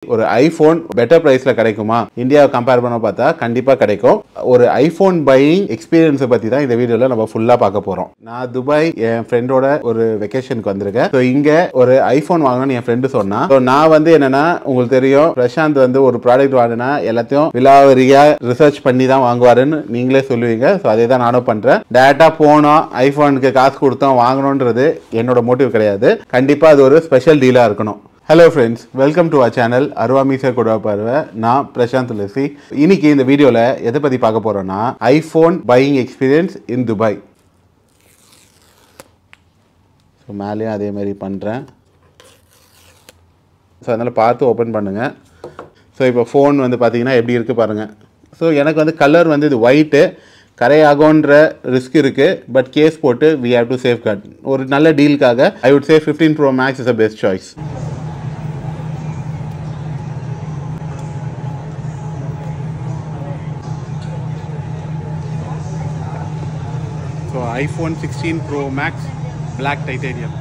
ஒரு iPhone better பிரைஸ்ல கிடைக்குமா இந்தியாவை கம்பேர் பண்ண பார்த்தா கண்டிப்பா கிடைக்கும். ஒரு ஐபோன் பையிங் எக்ஸ்பீரியன்ஸை பத்தி தான் இந்த வீடியோல நம்ம ஃபுல்லா பார்க்க போறோம். நான் துபாய் என் ஃப்ரெண்டோட ஒரு வெக்கேஷனுக்கு வந்திருக்கேன். ஸோ இங்க ஒரு ஐபோன் வாங்கணும்னு என் ஃப்ரெண்டு சொன்னா. ஸோ நான் வந்து என்னன்னா உங்களுக்கு தெரியும் பிரசாந்த் வந்து ஒரு ப்ராடக்ட் வாங்கினா எல்லாத்தையும் விலாவரியா ரிசர்ச் பண்ணி தான் வாங்குவாருன்னு நீங்களே சொல்லுவீங்க. ஸோ அதே தான் நானும் பண்றேன். டேரக்டா போனோம் ஐபோனுக்கு காசு கொடுத்தோம் வாங்கணுன்றது என்னோட மோட்டிவ் கிடையாது. கண்டிப்பா அது ஒரு ஸ்பெஷல் டீலா இருக்கணும். Hello friends, welcome to our channel Aruva Meesa கொடுவா பார்வை. நான் பிரசாந்த் துளசி. இன்னைக்கு இந்த வீடியோவில் எதை பற்றி பார்க்க போகிறோன்னா iPhone buying experience in Dubai. So மேலேயும் அதே மாதிரி பண்ணுறேன். ஸோ அதனால் பார்த்து ஓப்பன் பண்ணுங்கள். ஸோ இப்போ ஃபோன் வந்து பார்த்தீங்கன்னா எப்படி இருக்குது பாருங்கள். ஸோ எனக்கு வந்து கலர் வந்து இது ஒயிட்டு கரையாகுன்ற ரிஸ்க் இருக்குது. பட் கேஸ் போட்டு we have to safeguard. ஒரு நல்ல டீலுக்காக I would say 15 Pro Max is a best choice. So iPhone 16 Pro Max Black Titanium.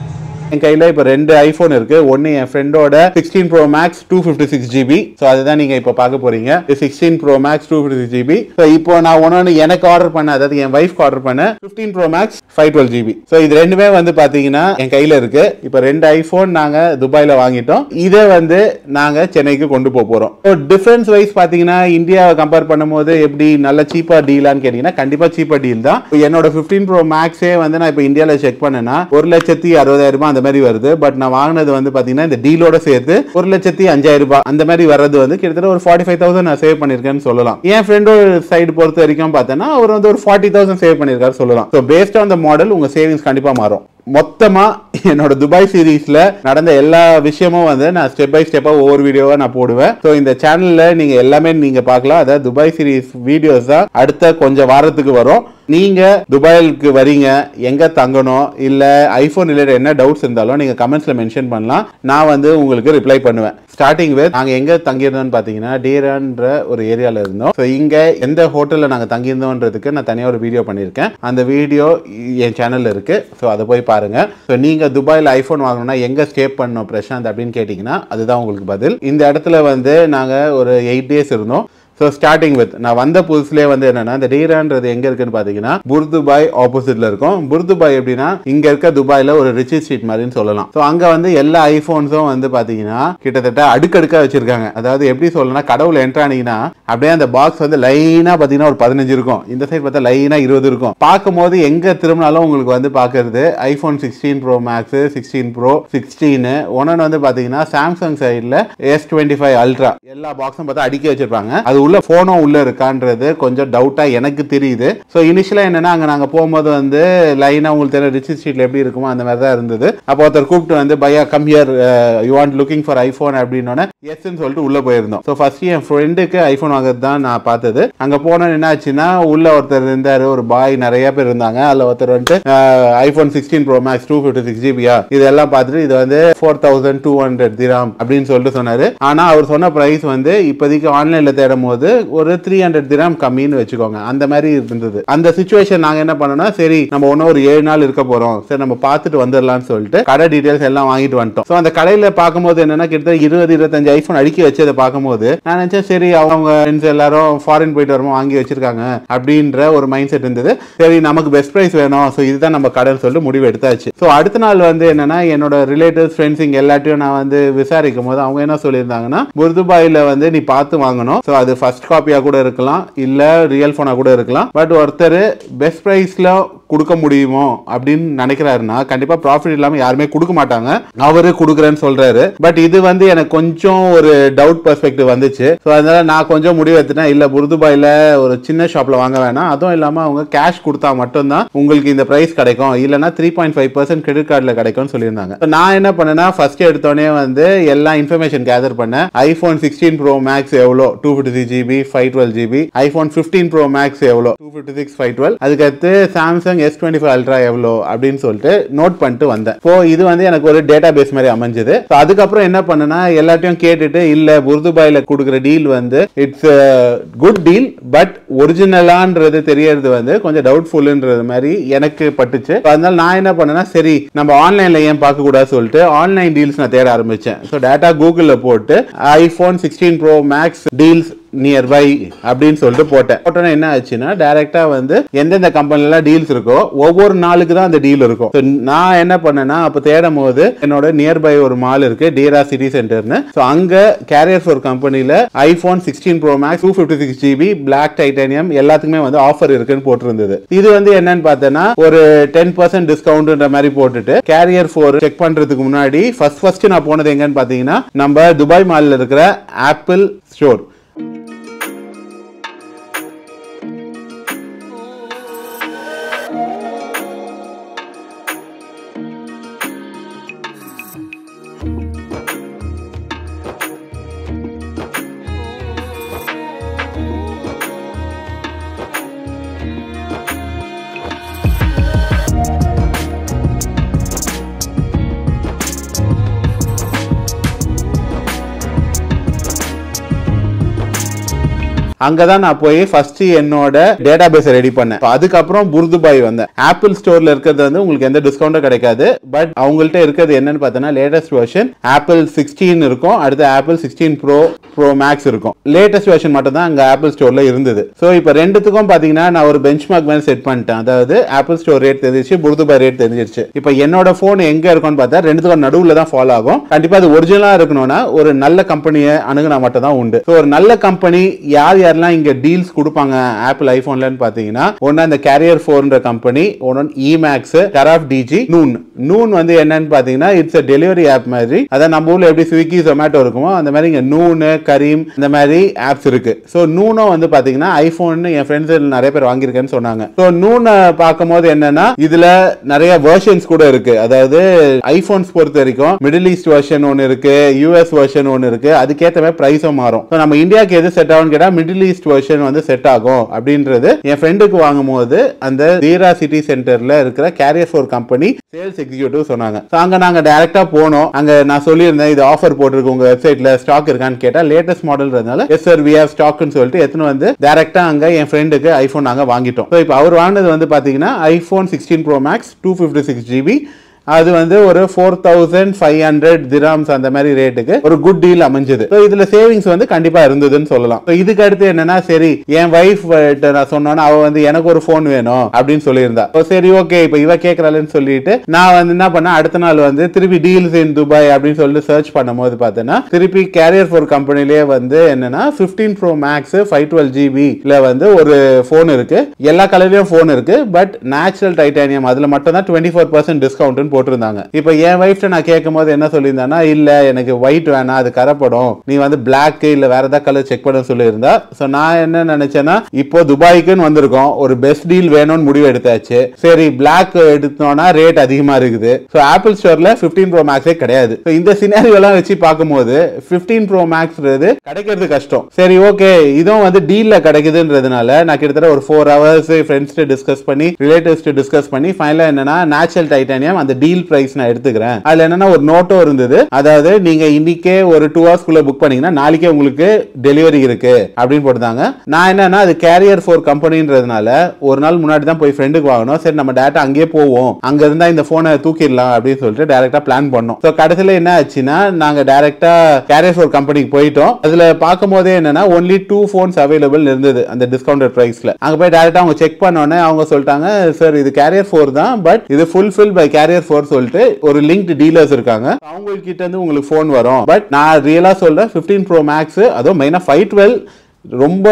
என் கையில் இப்போ 2 ஐஃபோன் இருக்குது. ஒன்று என் ஃப்ரெண்டோட 16 Pro Max 256GB. ஸோ அதுதான் நீங்கள் இப்போ பார்க்க போகிறீங்க. 16 Pro Max 256GB. ஸோ இப்போ நான் ஒன்று எனக்கு ஆர்டர் பண்ண, அதாவது என் ஒய்ஃப்க்கு ஆர்டர் பண்ண 15 Pro Max 512GB. ஸோ இது ரெண்டுமே வந்து பார்த்தீங்கன்னா என் கையில் இருக்குது. இப்போ 2 ஐஃபோன் நாங்கள் துபாயில் வாங்கிட்டோம். இதை வந்து நாங்கள் சென்னைக்கு கொண்டு போக போகிறோம். ஸோ டிஃப்ரென்ஸ் வைஸ் பார்த்தீங்கன்னா இந்தியாவை கம்பேர் பண்ணும்போது எப்படி நல்ல சீப்பாக டீலான்னு கேட்டிங்கன்னா கண்டிப்பாக சீப்பாக டீல் தான். என்னோட 15 Pro Maxே வந்து நான் இப்போ இந்தியாவில் செக் பண்ணேன்னா 1,60,000 அந்த மாதிரி வருது. பட் நான் வாங்கினது வந்து பாத்தீங்கன்னா இந்த டீலோட சேர்த்து 1,05,000 அந்த மாதிரி வர்றது வந்து கிட்டத்தட்ட ஒரு 45,000 நான் சேவ் பண்ணிருக்கேன்னு சொல்லலாம். என் ஃப்ரெண்டோட சைடு பொறுத்த வரைக்கும் பார்த்தேன்னா அவர் வந்து ஒரு 40,000 சேவ் பண்ணிருக்காரு சொல்லலாம். So based on the model உங்க சேவிங்ஸ் கண்டிப்பா மாறும். மொத்தமா என்னோட துபாய் சீரீஸ்ல நடந்த எல்லா விஷயமும் வந்து நான் ஸ்டெப் பை ஸ்டெப்பா ஒவ்வொரு வீடியோவா நான் போடுவேன். ஸோ இந்த சேனல்ல நீங்க எல்லாமே நீங்க பார்க்கலாம். அதாவது துபாய் சீரீஸ் வீடியோஸ் தான் அடுத்த கொஞ்சம் வாரத்துக்கு வரும். நீங்க துபாய்க்கு வரீங்க, எங்க தங்கணும் இல்ல ஐபோன் ரிலேட்டட் என்ன டவுட்ஸ் இருந்தாலும் நீங்க கமெண்ட்ஸ்ல மென்ஷன் பண்ணலாம். நான் வந்து உங்களுக்கு ரிப்ளை பண்ணுவேன். ஸ்டார்டிங் வித் நாங்க எங்க தங்கியிருந்தோம்னு பாத்தீங்கன்னா டீரான்ற ஒரு ஏரியால இருந்தோம். ஸோ இங்க எந்த ஹோட்டல்ல நாங்க தங்கியிருந்தோன்றதுக்கு நான் தனியாக ஒரு வீடியோ பண்ணியிருக்கேன். அந்த வீடியோ என் சேனல்ல இருக்கு. ஸோ அதை போய் பாருங்க. ஸோ நீங்க துபாயில் ஐபோன் வாங்கணும்னா எங்க ஸ்டே பண்ணணும் பிரசாந்த் அப்படின்னு கேட்டீங்கன்னா அதுதான் உங்களுக்கு பதில். இந்த இடத்துல வந்து நாங்க ஒரு 8 days இருந்தோம். ஸோ ஸ்டார்டிங் வித் நான் வந்த புதுசுலேயே வந்து என்னன்னா இந்த டீரான்றது எங்க இருக்குன்னு பாத்தீங்கன்னா புர்துபாய் ஆப்போசிட்ல இருக்கும். புர்துபாய் எப்படின்னா இங்க இருக்க துபாயில ஒரு ரிச் ஸ்ட்ரீட் மாதிரின்னு சொல்லலாம். ஸோ அங்க வந்து எல்லா ஐபோன்ஸும் வந்து பாத்தீங்கன்னா கிட்டத்தட்ட அடுக்கடுக்கா வச்சிருக்காங்க. அதாவது எப்படி சொல்லணும்னா கடவுள் என்ட்ரானீங்கன்னா அப்படியே அந்த பாக்ஸ் வந்து லைனா பாத்தீங்கன்னா ஒரு 15 இருக்கும். இந்த சைட் பார்த்தா லைனா 20 இருக்கும். பார்க்கும்போது எங்க திரும்பினாலும் உங்களுக்கு வந்து பாக்குறது ஐபோன் 16 Pro Max 16 Pro 16 ஒன்னு வந்து பாத்தீங்கன்னா சாம்சங் சைட்ல S25 Ultra எல்லா பாக்ஸும் பார்த்தா அடுக்கி வச்சிருப்பாங்க. அது உள்ள போனும் உள்ள இருக்கான்றது கொஞ்சம் டவுட்டா எனக்கு தெரியுது. ஸோ இனிஷியலா என்னன்னா அங்க நாங்க போகும்போது வந்து லைனா உங்களுக்கு தெரியும் ரிச் ஸ்ட்ரீட்ல எப்படி இருக்குமோ அந்த மாதிரி தான் இருந்தது. அப்போ ஒருத்தர் கூப்பிட்டு வந்து பையா come here you want looking for iPhone அப்படின்னு எஸ்ன்னு சொல்லிட்டு உள்ள போயிருந்தோம். ஸோ ஃபர்ஸ்ட் என் ஃப்ரெண்டுக்கு ஐபோன் வாங்குறது தான் நான் பார்த்தது. அங்க போன என்ன ஆச்சுன்னா உள்ள ஒருத்தர் இருந்தாரு, ஒரு பாய் நிறைய பேர் இருந்தாங்க. அதுல ஒருத்தர் வந்துட்டு ஐபோன் 16 Pro Max 256GB இதெல்லாம் பார்த்துட்டு இது வந்து 4,200 dirham அப்படின்னு சொல்லிட்டு சொன்னாரு. ஆனா அவர் சொன்ன பிரைஸ் வந்து இப்போதைக்கு ஆன்லைன்ல தேடும் போது ஒரு 300 dirham கம்மின்னு வச்சுக்கோங்க. அந்த மாதிரி இருந்தது. அந்த சிச்சுவேஷன் நாங்க என்ன பண்ணோம்னா சரி நம்ம ஒன்னும் ஒரு 7 நாள் இருக்க போறோம், சரி நம்ம பார்த்துட்டு வந்துடலாம்னு சொல்லிட்டு கடை டீடைல்ஸ் எல்லாம் வாங்கிட்டு வந்துட்டோம். ஸோ அந்த கடையில பார்க்கும்போது என்னன்னா கிட்டத்தட்ட 20-25 ஐபோன் அடுக்கி வச்சதை பார்க்கும்போது நான் நினைச்சேன் சரி அவங்க ஃப்ரெண்ட்ஸ் எல்லாரும் ஃபாரின் போயிட்டு வரும்போது வாங்கி வச்சிருக்காங்க அப்படின்ற ஒரு மைண்ட் செட் இருந்தது. சரி நமக்கு பெஸ்ட் பிரைஸ் வேணும், ஸோ இதுதான் நம்ம கடைன்னு சொல்லிட்டு முடிவு எடுத்தாச்சு. ஸோ அடுத்த நாள் வந்து என்னன்னா என்னோட ரிலேட்டிவ்ஸ் ஃப்ரெண்ட்ஸ் இங்க எல்லாத்தையும் நான் வந்து விசாரிக்கும் போது அவங்க என்ன சொல்லியிருந்தாங்கன்னா புர்துபாயில வந்து நீ பார்த்து வாங்கணும். ஸோ அது ஃபர்ஸ்ட் காப்பியா கூட இருக்கலாம் இல்ல ரியல் போனா கூட இருக்கலாம். பட் ஒருத்தர் பெஸ்ட் பிரைஸ்ல கொடுக்க முடியுமோ அப்படின்னு நினைக்கிறாருன்னா கண்டிப்பா ப்ராஃபிட் இல்லாம யாருமே கொடுக்க மாட்டாங்க. அவரு கொடுக்குறேன்னு சொல்றாரு. பட் இது வந்து எனக்கு கொஞ்சம் ஒரு டவுட் பெர்ஸ்பெக்டிவ் வந்துச்சு. ஸோ அதனால நான் கொஞ்சம் முடிவு எடுத்துட்டேன். இல்ல புர்துபாயில ஒரு சின்ன ஷாப்ல வாங்க வேணாம், அதுவும் இல்லாம அவங்க கேஷ் கொடுத்தா மட்டும்தான் உங்களுக்கு இந்த பிரைஸ் கிடைக்கும், இல்லைன்னா 3.5% கிரெடிட் கார்டுல கிடைக்கும்னு சொல்லியிருந்தாங்க. நான் என்ன பண்ணேன்னா ஃபர்ஸ்ட் எடுத்தோடனே வந்து எல்லா இன்ஃபர்மேஷன் கேதர் பண்ணேன். ஐபோன் 16 Pro Max எவ்வளோ 256GB 512GB, iPhone 15 Pro Max எவ்வளோ 256 512, அதுக்கடுத்து சாம்சங் சாம்சங் S25 அல்ட்ரா எவ்வளோ அப்படின்னு சொல்லிட்டு நோட் பண்ணிட்டு வந்தேன். இப்போ இது வந்து எனக்கு ஒரு டேட்டா பேஸ் மாதிரி அமைஞ்சது. அதுக்கப்புறம் என்ன பண்ணேன்னா எல்லாத்தையும் கேட்டுட்டு இல்ல புர்துபாயில கொடுக்குற டீல் வந்து இட்ஸ் குட் டீல் பட் ஒரிஜினலான்றது தெரியறது வந்து கொஞ்சம் டவுட்ஃபுல்ன்றது மாதிரி எனக்கு பட்டுச்சு. அதனால நான் என்ன பண்ணேன்னா சரி நம்ம ஆன்லைன்ல ஏன் பார்க்க கூடாது சொல்லிட்டு ஆன்லைன் டீல்ஸ் நான் தேட ஆரம்பிச்சேன். ஸோ டேட்டா கூகுள்ல போட்டு iPhone 16 Pro Max deals nearby அப்படின்னு சொல்லிட்டு போட்டேன். என்ன ஆச்சுன்னா டைரக்டா வந்து எந்தெந்த கம்பெனில டீல்ஸ் இருக்கோ ஒவ்வொரு நாளுக்கு தான் அந்த டீல் இருக்கும். நான் என்ன பண்ணேன்னா அப்ப தேடும் போது என்னோட நியர்பை ஒரு மால் இருக்கு டீரா சிட்டி சென்டர்னு. அங்க கேரியர் ஃபோர் கம்பெனில iPhone 16 Pro Max 256GB Black Titanium எல்லாத்துக்குமே வந்து ஆஃபர் இருக்குன்னு போட்டிருந்தது. இது வந்து என்னன்னு பார்த்தேன்னா ஒரு 10% டிஸ்கவுண்ட்ன்ற மாதிரி போட்டுட்டு கேரியர் ஃபோர் செக் பண்றதுக்கு முன்னாடி ஃபர்ஸ்ட் நான் போனது எங்கன்னு பாத்தீங்கன்னா நம்ம துபாய் மால்ல இருக்கிற ஆப்பிள் ஸ்டோர். அங்கதான் நான் போய் ஃபர்ஸ்ட் என்னோட டேட்டாபேஸ் ரெடி பண்ணேன். அதுக்கப்புறம் புர்துபாய் வந்தேன். ஆப்பிள் ஸ்டோர்ல இருக்கிறது வந்து உங்களுக்கு எந்த டிஸ்கவுண்டும் கிடைக்காது. பட் அவங்கள்ட்ட இருக்கிறது என்னன்னு பார்த்தோன்னா லேட்டஸ்ட் வெர்ஷன் ஆப்பிள் 16 இருக்கும், அடுத்து ஆப்பிள் 16 Pro Max இருக்கும். லேட்டஸ்ட் வெர்ஷன் மட்டும் தான் அங்க ஆப்பிள் ஸ்டோர்ல இருந்தது. ஸோ இப்போ ரெண்டுத்துக்கும் பாத்தீங்கன்னா நான் ஒரு பெஞ்ச் மார்க் மேல செட் பண்ணிட்டேன். அதாவது ஆப்பிள் ஸ்டோர் ரேட் தெரிஞ்சிச்சு, புர்துபாய் ரேட் தெரிஞ்சிருச்சு. இப்போ என்னோட போன் எங்க இருக்கும்னு பார்த்தா ரெண்டுத்துக்கும் நடுவுல தான் ஃபாலோ ஆகும். கண்டிப்பா அது ஒரிஜினலா இருக்கணும்னா ஒரு நல்ல கம்பெனியை அணுகுனா மட்டும் தான் உண்டு. ஸோ ஒரு நல்ல கம்பெனி யாரெல்லாம் இங்க டீல்ஸ் கொடுப்பாங்க ஆப்பிள் ஐபோன்லன்னு பாத்தீங்கன்னா ஒன்னு அந்த கேரியர் 4ன்ற கம்பெனி, ஒன்னு இமேக்ஸ், டராஃப் டிஜி, நூன் வந்து என்னன்னு பாத்தீங்கன்னா இட்ஸ் a டெலிவரி ஆப் மாதிரி. அதான் நம்ம ஊர்ல எப்படி ஸ்விக்கி ஜொமேட்டோ இருக்குமோ அந்த மாதிரி இங்க நூனு, கரீம் இந்த மாதிரி ஆப்ஸ் இருக்கு. ஸோ நூனும் வந்து பாத்தீங்கன்னா ஐபோன் என் ஃப்ரெண்ட்ஸ் நிறைய பேர் வாங்கியிருக்கேன்னு சொன்னாங்க. ஸோ நூனை பார்க்கும்போது என்னன்னா இதுல நிறைய வெர்ஷன்ஸ் கூட இருக்கு. அதாவது ஐபோன்ஸ் பொறுத்த வரைக்கும் மிடில் ஈஸ்ட் வெர்ஷன் ஒன்னு இருக்கு, யூஎஸ் வெர்ஷன் ஒன்னு இருக்கு. அதுக்கேற்ற மாதிரி பிரைஸும் மாறும். நம்ம இந்தியாவுக்கு எது செட் ஆகும்னு கேட்டா மிடில் ஈஸ்ட் வெர்ஷன் வந்து செட் ஆகும் அப்படின்றது என் ஃப்ரெண்டுக்கு வாங்கும்போது அந்த தீரா சிட்டி சென்டர்ல இருக்கிற career four company sales executive சொன்னாங்க. அங்க நாங்க டைரக்டா போனோம். அங்க நான் சொல்லியிருந்தேன் இது ஆஃபர் போட்டிருக்கு உங்க வெப்சைட்ல ஸ்டாக் இருக்கான்னு கேட்டா லேட்டஸ்ட் மாடல்ன்றதுனால எஸ் சார் வி ஹேவ் ஸ்டாக்னு சொல்லிட்டு எத்தனை வந்து டைரக்டா அங்க என் ஃப்ரெண்டுக்கு ஐபோன் நாங்க வாங்கிட்டோம். இப்போ அவர் வாங்கினது வந்து பாத்தீங்கன்னா iPhone 16 Pro Max 256GB. அது வந்து ஒரு 4500 dirhams அந்த மாதிரி ரேட்டுக்கு ஒரு குட் டீல் அமைஞ்சது. இதுல சேவிங்ஸ் வந்து கண்டிப்பா இருந்ததுன்னு சொல்லலாம். இதுக்கு அடுத்து என்னன்னா சரி என் வைஃப் நான் சொன்னோன்னா அவ வந்து எனக்கு ஒரு போன் வேணும் அப்படின்னு சொல்லியிருந்தா. சரி ஓகே இப்ப இவ கேட்கறாள்னு சொல்லிட்டு நான் வந்து என்ன பண்ண அடுத்த நாள் வந்து திருப்பி டீல்ஸ் இன் துபாய் அப்படின்னு சொல்லிட்டு சர்ச் பண்ணும்போது பார்த்தேன்னா திருப்பி கேரியர் ஃபோர் கம்பெனிலேயே வந்து என்னன்னா 15 Pro Max 512GB வந்து ஒரு போன் இருக்கு. எல்லா கலர்லயும் போன் இருக்கு. பட் நேச்சுரல் டைட்டானியம் அதுல மட்டும் தான் 24% டிஸ்கவுண்ட் போட்டிருந்தாங்க. இப்போ என் வைஃப் நான் கேட்கும்போது என்ன சொல்லியிருந்தானா இல்ல எனக்கு ஒயிட் வேணாம் அது கரப்படும், நீ வந்து பிளாக் இல்ல வேற ஏதாவது கலர் செக் பண்ண சொல்லியிருந்தா. ஸோ நான் என்ன நினைச்சேன்னா இப்போ துபாய்க்குன்னு வந்திருக்கோம், ஒரு பெஸ்ட் டீல் வேணும்னு முடிவு எடுத்தாச்சு. சரி பிளாக் எடுத்தோம்னா ரேட் அதிகமா இருக்குது. ஸோ ஆப்பிள் ஸ்டோர்ல 15 Pro Max கிடையாது. இந்த சினாரியோலாம் வச்சு பார்க்கும்போது 15 Pro Max கிடைக்கிறது கஷ்டம். சரி ஓகே இதுவும் வந்து டீல்ல கிடைக்குதுன்றதுனால நான் கிட்டத்தட்ட ஒரு 4 hours ஃப்ரெண்ட்ஸ் டிஸ்கஸ் பண்ணி ரிலேட்டிவ்ஸ் டிஸ்கஸ் பண்ணி ஃபைனலா என்னன்னா நேச்சுரல் டைட்டானியம் அந்த டீல் பிரைஸ் நான் எடுத்துக்கிறேன். அதுல என்னன்னா ஒரு நோட்டோ இருந்தது. அதாவது நீங்க இன்னைக்கே ஒரு 2 hours குள்ள புக் பண்ணீங்கன்னா நாளைக்கே உங்களுக்கு டெலிவரி இருக்கு அப்படின்னு போட்டாங்க. நான் என்னன்னா அது கேரியர் ஃபோர் கம்பெனின்றதுனால ஒரு நாள் முன்னாடி தான் போய் ஃப்ரெண்டுக்கு வாங்கணும். சரி நம்ம டேரக்டா அங்கேயே போவோம், அங்க இருந்தா இந்த போனை தூக்கிடலாம் அப்படின்னு சொல்லிட்டு டைரக்டா பிளான் பண்ணோம். ஸோ கடைசியில என்ன ஆச்சுன்னா நாங்க டைரக்டா கேரியர் ஃபோர் கம்பெனிக்கு போயிட்டோம். அதுல பார்க்கும் போதே என்னன்னா ஒன்லி 2 phones அவைலபிள் இருந்தது அந்த டிஸ்கவுண்டட் பிரைஸ்ல. அங்க போய் டைரக்டா அவங்க செக் பண்ணோன்னே அவங்க சொல்லிட்டாங்க சார் இது கேரியர் ஃபோர் தான் பட் இது ஃபுல்ஃபில் பை கேரியர் ஃபோர் சொல்லிட்டு ஒரு லிங்க்டு டீலர்ஸ் இருக்காங்க, அவங்க கிட்ட இருந்து உங்களுக்கு போன் வரும். பட் நான் ரியலா சொல்றேன் 15 Pro Max அதுவும் மெயினா 512 ரொம்ப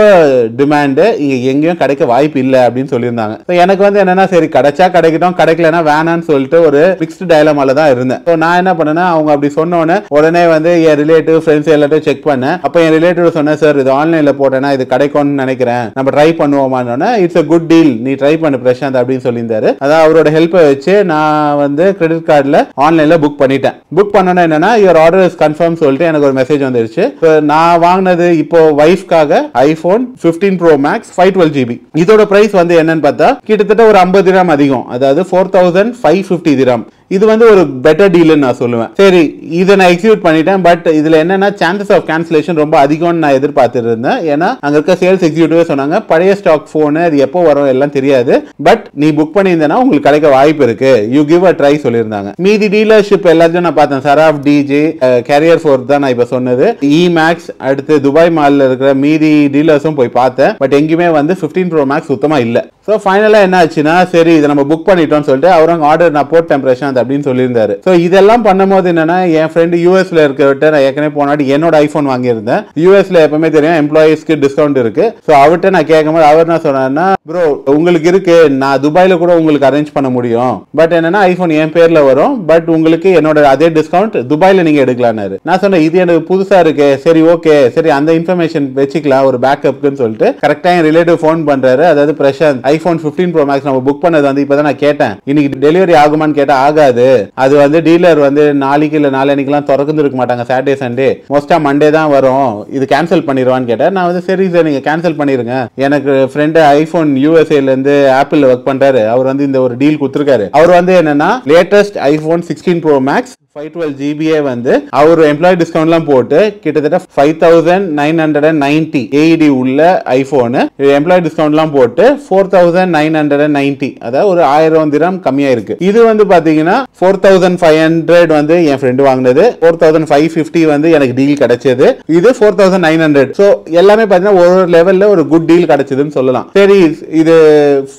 டிமாண்ட் இங்க எங்கேயும் கிடைக்க வாய்ப்பு இல்லை அப்படின்னு சொல்லியிருந்தாங்க. எனக்கு வந்து என்னன்னா சரி கிடைச்சா கிடைக்கட்டும், கிடைக்கலன்னா வேணான்னு சொல்லிட்டு ஒரு பிக்ஸ்ட் டயலமால தான் இருந்தேன். நான் என்ன பண்ணேன்னா அவங்க அப்படி சொன்னோன்னே உடனே வந்து என் ரிலேட்டிவ் ஃப்ரெண்ட்ஸ் எல்லாத்தையும் செக் பண்ணேன். அப்போ என் ரிலேட்டிவ் சொன்னேன் சார் இது ஆன்லைன்ல போட்டேன்னா இது கிடைக்கும்னு நினைக்கிறேன், நம்ம ட்ரை பண்ணுவோமான்னு. இட்ஸ் a குட் டீல், நீ ட்ரை பண்ணு பிரசாந்த் அப்படின்னு சொல்லியிருந்தாரு. அதான் அவரோட ஹெல்ப்பை வச்சு நான் வந்து கிரெடிட் கார்டில் ஆன்லைன்ல புக் பண்ணிட்டேன். புக் பண்ணோன்னா என்னன்னா யுவர் ஆர்டர் இஸ் கன்ஃபார்ம் சொல்லிட்டு எனக்கு ஒரு மெசேஜ் வந்துருச்சு. நான் வாங்கினது இப்போ வைஃப்காக iPhone 15 Pro Max 512GB. இதோட பிரைஸ் வந்து என்னன்னு பார்த்தா கிட்டத்தட்ட ஒரு 50 திராம் அதிகம், அதாவது 4550 திராம். இது வந்து ஒரு பெட்டர் டீல்னு நான் சொல்லுவேன். சரி, இதை நான் எக்ஸிக்யூட் பண்ணிட்டேன். பட் இதுல என்னன்னா சான்சஸ் ஆஃப் கேன்சலேஷன் ரொம்ப அதிகம்னு நான் எதிர்பார்த்துட்டு இருந்தேன். ஏன்னா அங்க இருக்க சேல்ஸ் எக்ஸிக்யூட்டிவே சொன்னாங்க பழைய ஸ்டாக் போன் அது எப்போ வரும் எல்லாம் தெரியாது, பட் நீ புக் பண்ணியிருந்தேன்னா உங்களுக்கு கிடைக்க வாய்ப்பு இருக்கு, யூ கிவ் அ ட்ரை சொல்லியிருந்தாங்க. மீதி டீலர்ஷிப் எல்லாத்தையும் நான் பார்த்தேன். சராஃப், டிஜே, கேரியர் ஃபோர்ஸ் தான் நான் இப்ப சொன்னது, இமேக்ஸ், அடுத்து துபாய் மால்ல இருக்கிற மீதி டீலர்ஸும் போய் பார்த்தேன். பட் எங்கேயுமே வந்து 15 Pro Max சுத்தமா இல்ல. ஸோ ஃபைனலா என்ன ஆச்சுன்னா, சரி இதை நம்ம புக் பண்ணிட்டோம்னு சொல்லிட்டு அவரும் ஆர்டர் நான் போட்டேன் பிரசாந்த் அப்படின்னு சொல்லியிருந்தாரு. ஸோ இதெல்லாம் பண்ணும்போது என்னன்னா, என் ஃப்ரெண்டு யூஎஸ்ல இருக்கிறவர்கிட்ட நான் ஏற்கனவே போனாடி என்னோட ஐபோன் வாங்கியிருந்தேன். யூஎஸ்ல எப்பவுமே தெரியும் எம்ப்ளாயிஸ்க்கு டிஸ்கவுண்ட் இருக்கு. ஸோ அவர்கிட்ட நான் கேட்கும்போது அவர் என்ன சொன்னார்னா, ப்ரோ உங்களுக்கு இருக்கு, நான் துபாயில கூட உங்களுக்கு அரேஞ்ச் பண்ண முடியும், பட் என்னன்னா ஐபோன் என் பேர்ல வரும், பட் உங்களுக்கு என்னோட அதே டிஸ்கவுண்ட் துபாயில நீங்க எடுக்கலாம்னாரு. நான் சொன்னேன் இது எனக்கு புதுசா இருக்கு, சரி ஓகே, சரி அந்த இன்ஃபர்மேஷன் வச்சுக்கலாம் ஒரு பேக்கப்னு சொல்லிட்டு கரெக்டா என் ரிலேட்டிவ் ஃபோன் பண்றாரு. அதாவது பிரசாந்த் iPhone 15 Pro Max நம்ம புக் பண்ணது வந்து இப்பதான் நான் கேட்டேன், இன்னைக்கு டெலிவரி ஆகுமான்னு கேட்டா ஆகாது, அது வந்து டீலர் வந்து நாளைக்கு இல்ல நாளைக்கெல்லாம் திறந்து இருக்க மாட்டாங்க, சாட்டர்டே சண்டே, மோஸ்டா மண்டே தான் வரும், இது கேன்சல் பண்ணிடுவான்னு கேட்டேன். நான் வந்து சரி சார் நீங்க கேன்சல் பண்ணிருங்க, எனக்கு ஃப்ரெண்டு ஐபோன் யூஎஸ்ஏல இருந்து ஆப்பிள் ஒர்க் பண்றாரு, அவர் வந்து இந்த ஒரு டீல் கொடுத்துருக்காரு. அவர் வந்து என்னன்னா latest iPhone 16 Pro Max 512GB வந்து அவர் எம்ப்ளாயி டிஸ்கவுண்ட்லாம் போட்டு கிட்டத்தட்ட 5990 AED உள்ள ஐபோன் எம்ப்ளாயி டிஸ்கவுண்ட்லாம் போட்டு 4990, அதாவது ஒரு 1000 திராம் கம்மியா இருக்கு. இது வந்து பாத்தீங்கன்னா 4500 வந்து என் ஃப்ரெண்டு வாங்கினது, 4550 வந்து எனக்கு டீல் கிடைச்சது, இது 4900. சோ எல்லாமே பாத்தீங்கன்னா ஒரு லெவல்ல ஒரு குட் டீல் கிடைச்சதுன்னு சொல்லலாம். சரி, இது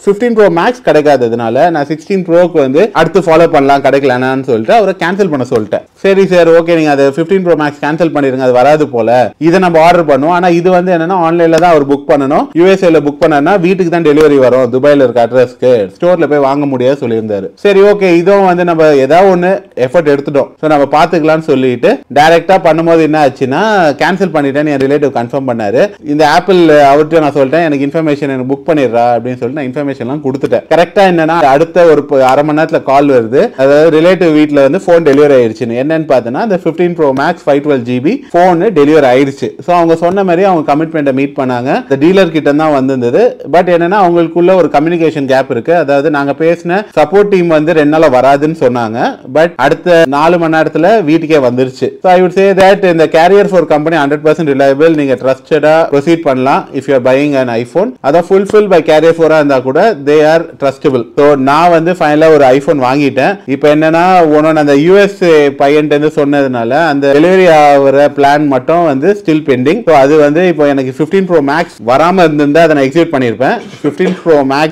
15 Pro Max கிடைக்காததுனால நான் 16 Proக்கு வந்து அடுத்து ஃபாலோ பண்ணலாம் கிடைக்கலன்னு சொல்லிட்டு அவரை கேன்சல் பண்ண சொல்லிட்டேன். சரி சார் ஓகே, நீங்க அதை 15 Pro Max கேன்சல் பண்ணிருங்க, அது வராது போல, இதை நம்ம ஆர்டர் பண்ணுவோம். ஆனா இது வந்து என்னன்னா ஆன்லைன்ல தான் அவர் புக் பண்ணணும், யூஎஸ்ஏல புக் பண்ணா வீட்டுக்கு தான் டெலிவரி வரும், துபாயில இருக்க அட்ரஸ்க்கு, ஸ்டோர்ல போய் வாங்க முடியாது சொல்லியிருந்தாரு. சரி ஓகே, இதுவும் வந்து நம்ம ஏதாவது ஒன்னு எஃபர்ட் எடுத்துட்டோம், ஸோ நம்ம பாத்துக்கலாம்னு சொல்லிட்டு டைரக்டா பண்ணும்போது என்ன ஆச்சுன்னா கேன்சல் பண்ணிட்டேன்னு என் ரிலேட்டிவ் கன்ஃபார்ம் பண்ணாரு. இந்த ஆப்பிள் அவர்கிட்ட நான் சொல்லிட்டேன் எனக்கு இன்ஃபர்மேஷன் எனக்கு புக் பண்ணிடுறா அப்படின்னு சொல்லிட்டு நான் இன்ஃபர்மேஷன்லாம் கொடுத்துட்டேன். கரெக்டா என்னன்னா அடுத்த ஒரு அரை மணி நேரத்துல கால் வருது, அதாவது ரிலேட்டிவ் வீட்டுல வந்து போன் டெலிவரி ஆயிடுச்சு. என்னன்னு பார்த்தனா இந்த 15 Pro Max 512GB phone delivery ஆயிடுச்சு. சோ அவங்க சொன்ன மாதிரி அவங்க கமிட்மெண்ட்டை மீட் பண்ணாங்க. இந்த டீலர் கிட்ட தான் வந்திருந்தது. பட் என்னன்னா அவங்களுக்குள்ள ஒரு கம்யூனிகேஷன் கேப் இருக்கு. அதாவது நாங்க பேசின சப்போர்ட் டீம் வந்து 2 நாள் வராதுன்னு சொன்னாங்க. பட் அடுத்த 4 மணி நேரத்துல வீட்டுக்கே வந்துருச்சு. So I would say that இந்த கேரியர் ஃபார் கம்பெனி 100% ரிலையபிள். நீங்க ட்ரஸ்டடா ப்ரொசீட் பண்ணலாம் if you are buying an iPhone. அத ஃபுல்ஃபில் பை கேரியர் ஃபாரா இருந்தா கூட தே ஆர் ட்ரஸ்டபிள். சோ நான் வந்து ஃபைனலா ஒரு ஐபோன் வாங்கிட்டேன். இப்போ என்னன்னா ஒன்னொன்னு அந்த யூஎஸ் பையன்ட்டு சொன்னதுனால அந்த டெலிவரி ஆகிற பிளான் மட்டும் வந்து ஸ்டில் பெண்டிங். ஸோ அது வந்து இப்போ எனக்கு 15 Pro Max வராமல் இருந்திருந்தா அதை நான் எக்ஸிக்யூட் பண்ணியிருப்பேன். 15 Pro Max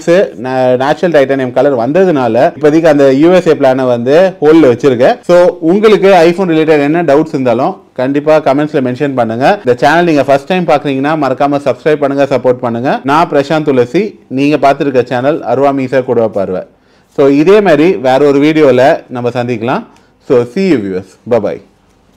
natural titanium colour வந்ததுனால இப்போதைக்கு அந்த யூஎஸ்ஏ பிளானை வந்து ஹோல்டில் வச்சிருக்கேன். ஸோ உங்களுக்கு ஐஃபோன் ரிலேட்டட் என்ன டவுட்ஸ் இருந்தாலும் கண்டிப்பா கமெண்ட்ஸ்ல மென்ஷன் பண்ணுங்க. இந்த சேனல் நீங்க ஃபர்ஸ்ட் டைம் பாக்குறீங்கன்னா மறக்காம சப்ஸ்கிரைப் பண்ணுங்க, சப்போர்ட் பண்ணுங்க. நான் பிரசாந்த் துளசி, நீங்க பார்த்துருக்க சேனல் அருவா மீசா கூட பார்வை. ஸோ இதே மாதிரி வேற ஒரு வீடியோவில் நம்ம சந்திக்கலாம். So see you viewers. Bye bye.